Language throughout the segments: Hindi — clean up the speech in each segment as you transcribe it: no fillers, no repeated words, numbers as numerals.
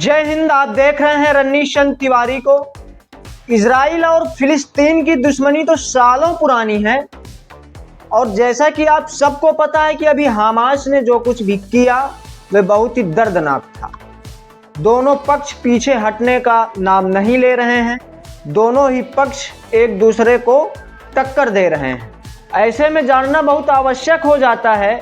जय हिंद। आप देख रहे हैं रन्नीश चंद तिवारी को। इजराइल और फिलिस्तीन की दुश्मनी तो सालों पुरानी है और जैसा कि आप सबको पता है कि अभी हमास ने जो कुछ भी किया वह बहुत ही दर्दनाक था। दोनों पक्ष पीछे हटने का नाम नहीं ले रहे हैं, दोनों ही पक्ष एक दूसरे को टक्कर दे रहे हैं। ऐसे में जानना बहुत आवश्यक हो जाता है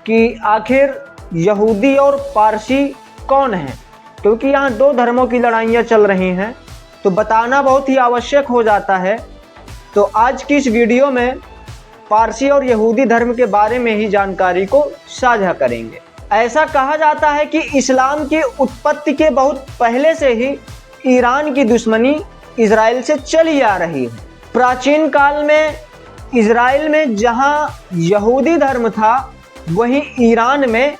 कि आखिर यहूदी और पारसी कौन हैं, क्योंकि यहाँ दो धर्मों की लड़ाइयाँ चल रही हैं, तो बताना बहुत ही आवश्यक हो जाता है। तो आज की इस वीडियो में पारसी और यहूदी धर्म के बारे में ही जानकारी को साझा करेंगे। ऐसा कहा जाता है कि इस्लाम की उत्पत्ति के बहुत पहले से ही ईरान की दुश्मनी इजराइल से चली आ रही है। प्राचीन काल में इजराइल में जहाँ यहूदी धर्म था वहीं ईरान में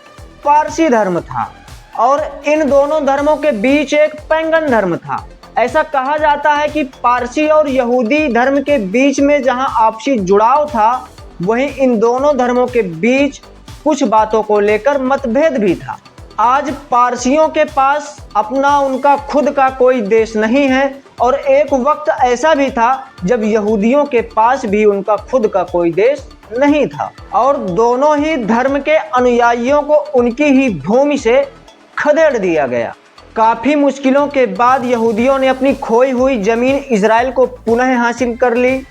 पारसी धर्म था और इन दोनों धर्मों के बीच एक पैंगन धर्म था। ऐसा कहा जाता है कि पारसी और यहूदी धर्म के बीच में जहां आपसी जुड़ाव था वहीं इन दोनों धर्मों के बीच कुछ बातों को लेकर मतभेद भी था। आज पारसियों के पास अपना उनका खुद का कोई देश नहीं है और एक वक्त ऐसा भी था जब यहूदियों के पास भी उनका खुद का कोई देश नहीं था और दोनों ही धर्म के अनुयायियों को उनकी ही भूमि से खदेड़ दिया गया। काफ़ी मुश्किलों के बाद यहूदियों ने अपनी खोई हुई ज़मीन इजराइल को पुनः हासिल कर ली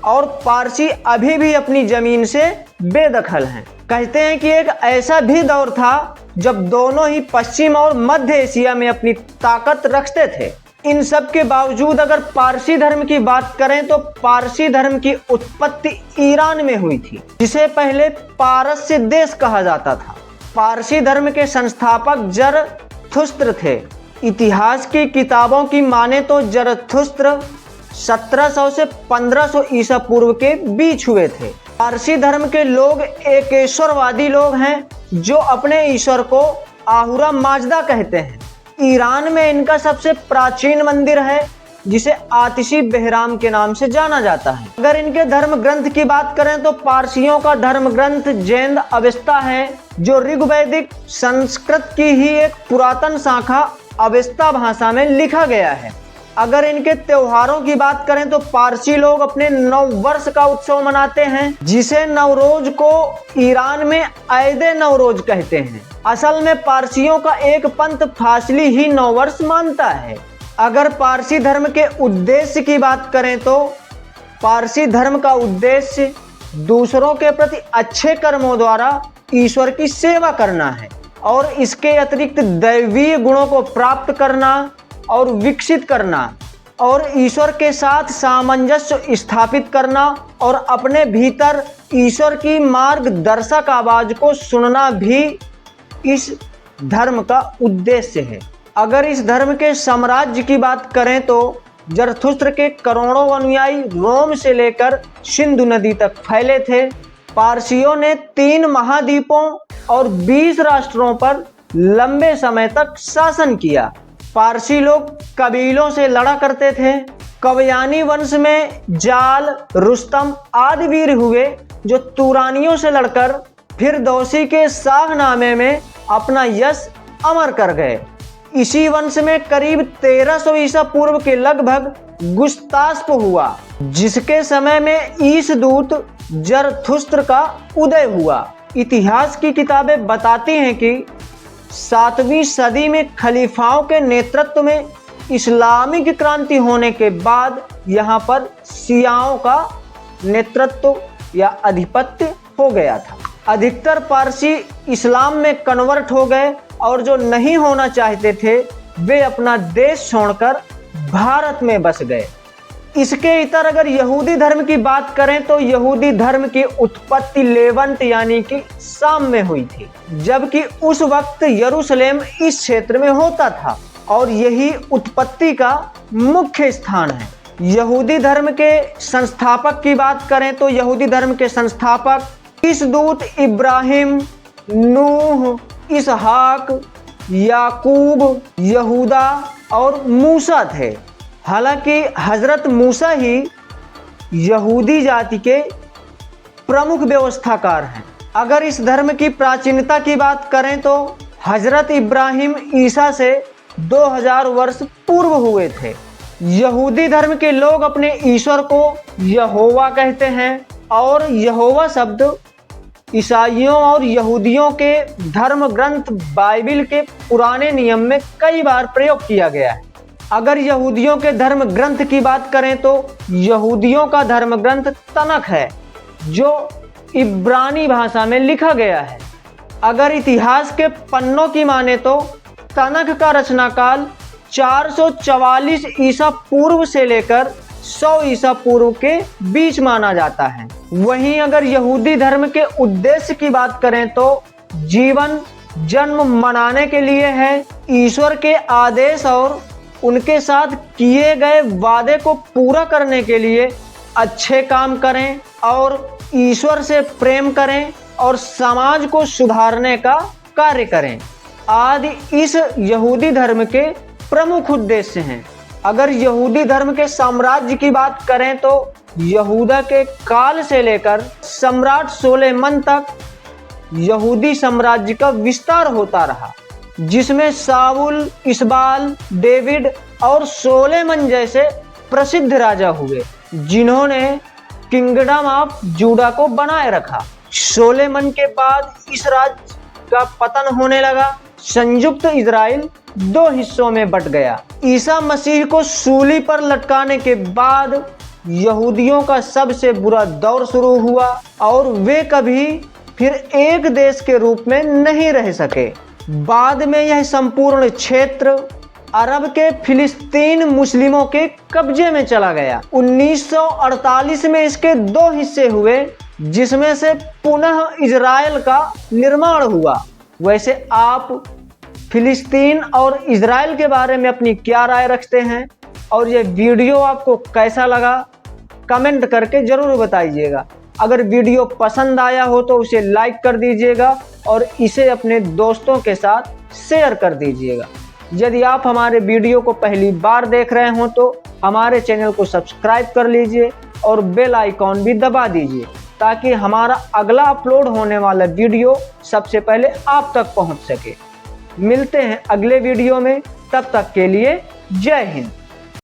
और पारसी अभी भी अपनी ज़मीन से बेदखल हैं। कहते हैं कि एक ऐसा भी दौर था जब दोनों ही पश्चिम और मध्य एशिया में अपनी ताकत रखते थे। इन सब के बावजूद अगर पारसी धर्म की बात करें तो पारसी धर्म की उत्पत्ति ईरान में हुई थी, जिसे पहले पारस्य देश कहा जाता था। पारसी धर्म के संस्थापक जरथुस्त्र थे। इतिहास की किताबों की माने तो जरथुस्त्र 1700 से 1500 ईसा पूर्व के बीच हुए थे। पारसी धर्म के लोग एकेश्वरवादी लोग हैं जो अपने ईश्वर को आहुरा माजदा कहते हैं। ईरान में इनका सबसे प्राचीन मंदिर है जिसे आतिशी बेहराम के नाम से जाना जाता है। अगर इनके धर्म ग्रंथ की बात करें तो पारसियों का धर्म ग्रंथ जैन अवेस्ता है जो ऋग्वैदिक संस्कृत की ही एक पुरातन शाखा अवेस्ता भाषा में लिखा गया है। अगर इनके त्योहारों की बात करें तो पारसी लोग अपने नव वर्ष का उत्सव मनाते हैं जिसे नवरोज को ईरान में ऐदे नवरोज कहते हैं। असल में पारसियों का एक पंथ फासली ही नव वर्ष मानता है। अगर पारसी धर्म के उद्देश्य की बात करें तो पारसी धर्म का उद्देश्य दूसरों के प्रति अच्छे कर्मों द्वारा ईश्वर की सेवा करना है और इसके अतिरिक्त दैवीय गुणों को प्राप्त करना और विकसित करना और ईश्वर के साथ सामंजस्य स्थापित करना और अपने भीतर ईश्वर की मार्गदर्शक आवाज को सुनना भी इस धर्म का उद्देश्य है। अगर इस धर्म के साम्राज्य की बात करें तो जरथुस्त्र के करोड़ों अनुयायी रोम से लेकर सिंधु नदी तक फैले थे। पारसियों ने 3 महाद्वीपों और 20 राष्ट्रों पर लंबे समय तक शासन किया। पारसी लोग कबीलों से लड़ा करते थे। कवयानी वंश में जाल, रुस्तम आदि वीर हुए जो तुरानियों से लड़कर फिर दोषी के शाहनामे में अपना यश अमर कर गए। इसी वंश में करीब 1300 ईसा पूर्व के लगभग गुस्तास्प हुआ जिसके समय में ईसदूत जरथुस्त्र का उदय हुआ। इतिहास की किताबें बताती हैं कि 7वीं सदी में खलीफाओं के नेतृत्व में इस्लामिक क्रांति होने के बाद यहाँ पर शियाओं का नेतृत्व या आधिपत्य हो गया था। अधिकतर पारसी इस्लाम में कन्वर्ट हो गए और जो नहीं होना चाहते थे वे अपना देश छोड़कर भारत में बस गए। इसके इतर अगर यहूदी धर्म की बात करें तो यहूदी धर्म की उत्पत्ति लेवंट यानी कि शाम में हुई थी, जबकि उस वक्त यरूशलेम इस क्षेत्र में होता था और यही उत्पत्ति का मुख्य स्थान है। यहूदी धर्म के संस्थापक की बात करें तो यहूदी धर्म के संस्थापक ईसदूत इब्राहिम, नूह, इसहाक, याकूब, यहूदा और मूसा थे। हालांकि हजरत मूसा ही यहूदी जाति के प्रमुख व्यवस्थाकार हैं। अगर इस धर्म की प्राचीनता की बात करें तो हजरत इब्राहिम ईसा से 2000 वर्ष पूर्व हुए थे। यहूदी धर्म के लोग अपने ईश्वर को यहोवा कहते हैं और यहोवा शब्द ईसाइयों और यहूदियों के धर्म ग्रंथ बाइबिल के पुराने नियम में कई बार प्रयोग किया गया है। अगर यहूदियों के धर्म ग्रंथ की बात करें तो यहूदियों का धर्म ग्रंथ तनख है, जो इब्रानी भाषा में लिखा गया है। अगर इतिहास के पन्नों की माने तो तनख का रचनाकाल 444 ईसा पूर्व से लेकर 100 ईसा पूर्व के बीच माना जाता है। वहीं अगर यहूदी धर्म के उद्देश्य की बात करें तो जीवन जन्म मनाने के लिए है, ईश्वर के आदेश और उनके साथ किए गए वादे को पूरा करने के लिए अच्छे काम करें और ईश्वर से प्रेम करें और समाज को सुधारने का कार्य करें आदि इस यहूदी धर्म के प्रमुख उद्देश्य हैं। अगर यहूदी धर्म के साम्राज्य की बात करें तो यहूदा के काल से लेकर सम्राट सोलेमन तक यहूदी साम्राज्य का विस्तार होता रहा, जिसमें साउल, इसबाल, डेविड और सोलेमन जैसे प्रसिद्ध राजा हुए, जिन्होंने किंगडम ऑफ जूडा को बनाए रखा। सोलेमन के बाद इस राज्य का पतन होने लगा। संयुक्त इजराइल 2 हिस्सों में बट गया। ईसा मसीह को सूली पर लटकाने के बाद यहूदियों का सबसे बुरा दौर शुरू हुआ और वे कभी फिर एक देश के रूप में नहीं रह सके। बाद में यह संपूर्ण क्षेत्र अरब के फिलिस्तीन मुस्लिमों के कब्जे में चला गया। 1948 में इसके 2 हिस्से हुए, जिसमें से पुनः इजराइल का निर्माण हुआ। वैसे आप फिलिस्तीन और इजराइल के बारे में अपनी क्या राय रखते हैं और ये वीडियो आपको कैसा लगा, कमेंट करके ज़रूर बताइएगा। अगर वीडियो पसंद आया हो तो उसे लाइक कर दीजिएगा और इसे अपने दोस्तों के साथ शेयर कर दीजिएगा। यदि आप हमारे वीडियो को पहली बार देख रहे हो तो हमारे चैनल को सब्सक्राइब कर लीजिए और बेल आइकॉन भी दबा दीजिए, ताकि हमारा अगला अपलोड होने वाला वीडियो सबसे पहले आप तक पहुंच सके। मिलते हैं अगले वीडियो में, तब तक के लिए जय हिंद।